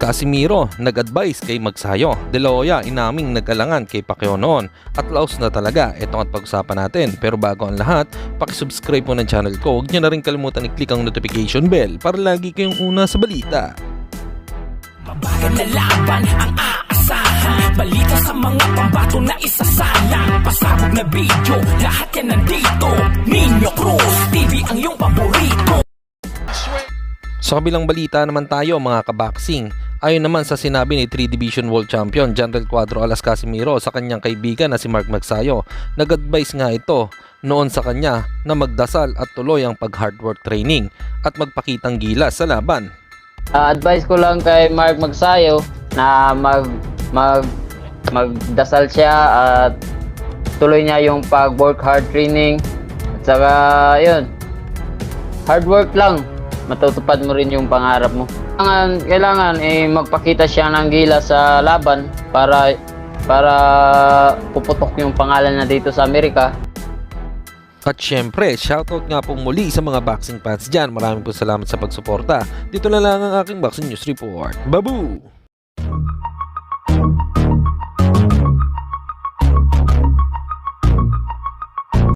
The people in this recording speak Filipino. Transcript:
Casimiro nag-advise kay Magsayo. De La Hoya inaming nag-alangan kay Pacquiao noon. At laos na talaga, ito ang pag-usapan natin. Pero bago ang lahat, pakisubscribe mo ng channel ko. Huwag nyo na rin kalimutan i-click ang notification bell para lagi kayong una sa balita. Mabagal na laban ang aasahan, balita sa mga pambato na isasalang, pasabog na video, lahat yan nandito. Nino Cruz TV ang iyong paborito. Sa kabilang balita naman tayo mga kaboxing, ayon naman sa sinabi ni 3 Division World Champion General Cuadro Alas Casimiro sa kanyang kaibigan na si Mark Magsayo, nag-advise nga ito noon sa kanya na magdasal at tuloy ang pag-hard work training at magpakitang gilas sa laban. Advice ko lang kay Mark Magsayo na magdasal siya at tuloy niya yung pag-work hard training. At saka yun, hard work lang, matutupad mo rin yung pangarap mo. Kailangan magpakita siya ng gilas sa laban para puputok yung pangalan na dito sa Amerika. At syempre, shoutout nga pong muli sa mga boxing fans dyan. Maraming po salamat sa pagsuporta. Dito na lang ang aking Boxing News Report. Babu!